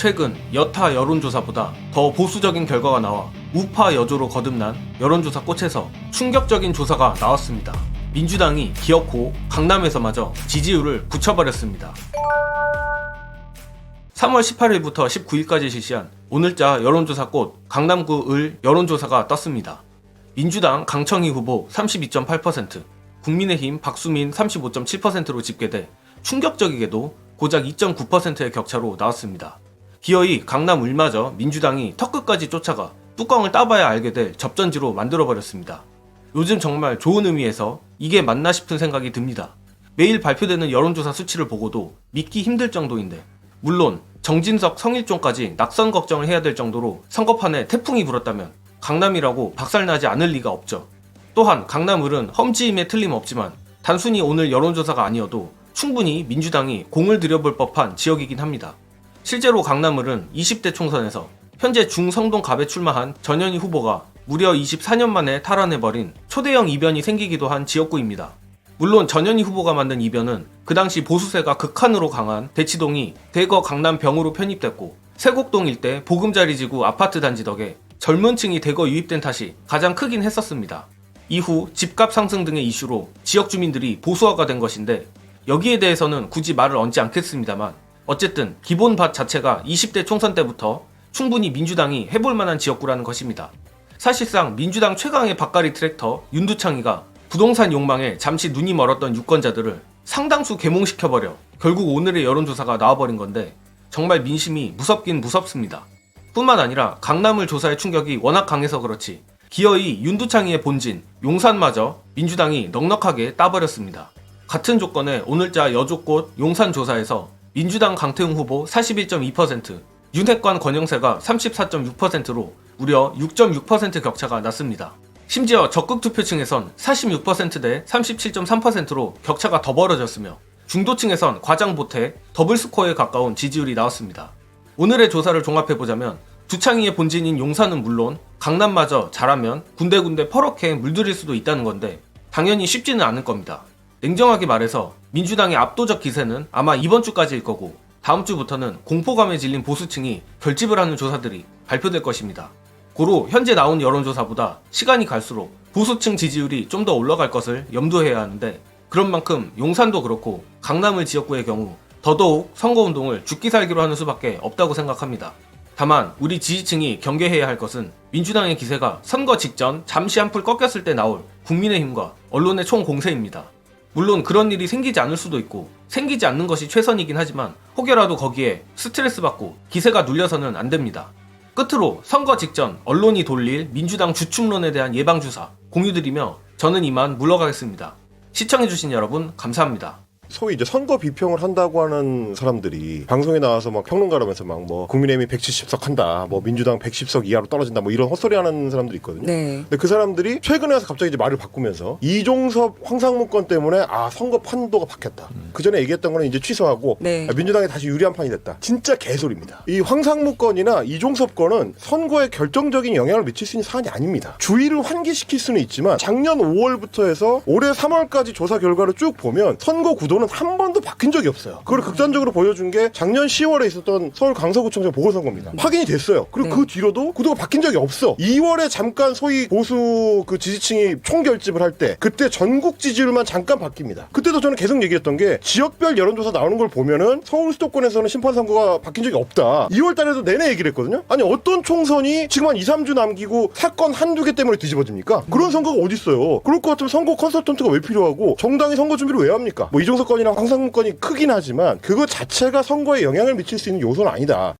최근 여타 여론조사보다 더 보수적인 결과가 나와 우파 여조로 거듭난 여론조사 꽃에서 충격적인 조사가 나왔습니다. 민주당이 기어코 강남에서마저 지지율을 붙여버렸습니다. 3월 18일부터 19일까지 실시한 오늘자 여론조사 꽃 강남구 을 여론조사가 떴습니다. 민주당 강청희 후보 32.8%, 국민의힘 박수민 35.7%로 집계돼 충격적이게도 고작 2.9%의 격차로 나왔습니다. 기어이 강남 을마저 민주당이 턱끝까지 쫓아가 뚜껑을 따봐야 알게 될 접전지로 만들어버렸습니다. 요즘 정말 좋은 의미에서 이게 맞나 싶은 생각이 듭니다. 매일 발표되는 여론조사 수치를 보고도 믿기 힘들 정도인데, 물론 정진석, 성일종까지 낙선 걱정을 해야 될 정도로 선거판에 태풍이 불었다면 강남이라고 박살나지 않을 리가 없죠. 또한 강남을은 험지임에 틀림없지만 단순히 오늘 여론조사가 아니어도 충분히 민주당이 공을 들여볼 법한 지역이긴 합니다. 실제로 강남을은 20대 총선에서 현재 중성동갑에 출마한 전현희 후보가 무려 24년 만에 탈환해버린 초대형 이변이 생기기도 한 지역구입니다. 물론 전현희 후보가 만든 이변은 그 당시 보수세가 극한으로 강한 대치동이 대거 강남병으로 편입됐고, 세곡동 일대 보금자리지구 아파트 단지 덕에 젊은 층이 대거 유입된 탓이 가장 크긴 했었습니다. 이후 집값 상승 등의 이슈로 지역 주민들이 보수화가 된 것인데, 여기에 대해서는 굳이 말을 얹지 않겠습니다만, 어쨌든 기본밭 자체가 20대 총선 때부터 충분히 민주당이 해볼 만한 지역구라는 것입니다. 사실상 민주당 최강의 밭갈이 트랙터 윤두창이가 부동산 욕망에 잠시 눈이 멀었던 유권자들을 상당수 계몽시켜버려 결국 오늘의 여론조사가 나와버린 건데, 정말 민심이 무섭긴 무섭습니다. 뿐만 아니라 강남을 조사의 충격이 워낙 강해서 그렇지 기어이 윤두창이의 본진 용산마저 민주당이 넉넉하게 따버렸습니다. 같은 조건의 오늘자 여조꽃 용산 조사에서 민주당 강태웅 후보 41.2%, 윤핵관 권영세가 34.6%로 무려 6.6% 격차가 났습니다. 심지어 적극 투표층에선 46% 대 37.3%로 격차가 더 벌어졌으며, 중도층에선 과장 보태, 더블 스코어에 가까운 지지율이 나왔습니다. 오늘의 조사를 종합해보자면 두창이의 본진인 용산은 물론 강남마저 잘하면 군데군데 퍼렇게 물들일 수도 있다는 건데, 당연히 쉽지는 않을 겁니다. 냉정하게 말해서 민주당의 압도적 기세는 아마 이번 주까지일 거고, 다음 주부터는 공포감에 질린 보수층이 결집을 하는 조사들이 발표될 것입니다. 고로 현재 나온 여론조사보다 시간이 갈수록 보수층 지지율이 좀 더 올라갈 것을 염두해야 하는데, 그런 만큼 용산도 그렇고 강남을 지역구의 경우 더더욱 선거운동을 죽기 살기로 하는 수밖에 없다고 생각합니다. 다만 우리 지지층이 경계해야 할 것은 민주당의 기세가 선거 직전 잠시 한풀 꺾였을 때 나올 국민의힘과 언론의 총공세입니다. 물론 그런 일이 생기지 않을 수도 있고 생기지 않는 것이 최선이긴 하지만, 혹여라도 거기에 스트레스 받고 기세가 눌려서는 안 됩니다. 끝으로 선거 직전 언론이 돌릴 민주당 주춤론에 대한 예방주사 공유드리며 저는 이만 물러가겠습니다. 시청해주신 여러분 감사합니다. 소위 이제 선거 비평을 한다고 하는 사람들이 방송에 나와서 막 평론가라면서 막 뭐 국민의힘이 170석 한다, 뭐 민주당 110석 이하로 떨어진다, 뭐 이런 헛소리 하는 사람들이 있거든요. 네. 근데 그 사람들이 최근에 와서 갑자기 이제 말을 바꾸면서 이종섭 황상무 건 때문에 선거 판도가 바뀌었다. 그 전에 얘기했던 거는 이제 취소하고 네. 민주당이 다시 유리한 판이 됐다. 진짜 개소리입니다. 이 황상무 건이나 이종섭 건은 선거에 결정적인 영향을 미칠 수 있는 사안이 아닙니다. 주의를 환기시킬 수는 있지만 작년 5월부터 해서 올해 3월까지 조사 결과를 쭉 보면 선거 구도는 한 번도 바뀐 적이 없어요. 그걸 극단적으로 보여준 게 작년 10월에 있었던 서울 강서구청장 보궐선거입니다. 확인이 됐어요. 그리고 네. 그 뒤로도 구도가 바뀐 적이 없어. 2월에 잠깐 소위 보수 그 지지층이 총결집을 할 때 그때 전국 지지율만 잠깐 바뀝니다. 그때도 저는 계속 얘기했던 게 지역별 여론조사 나오는 걸 보면은 서울 수도권에서는 심판선거가 바뀐 적이 없다. 2월 달에도 내내 얘기를 했거든요. 아니 어떤 총선이 지금 한 2, 3주 남기고 사건 한두 개 때문에 뒤집어집니까? 그런 선거가 어딨어요. 그럴 것 같으면 선거 컨설턴트가 왜 필요하고 정당이 선거 준비를 왜 합니까? 뭐 이종석 건이나 황상무 건이 크긴 하지만 그거 자체가 선거에 영향을 미칠 수 있는 요소는 아니다.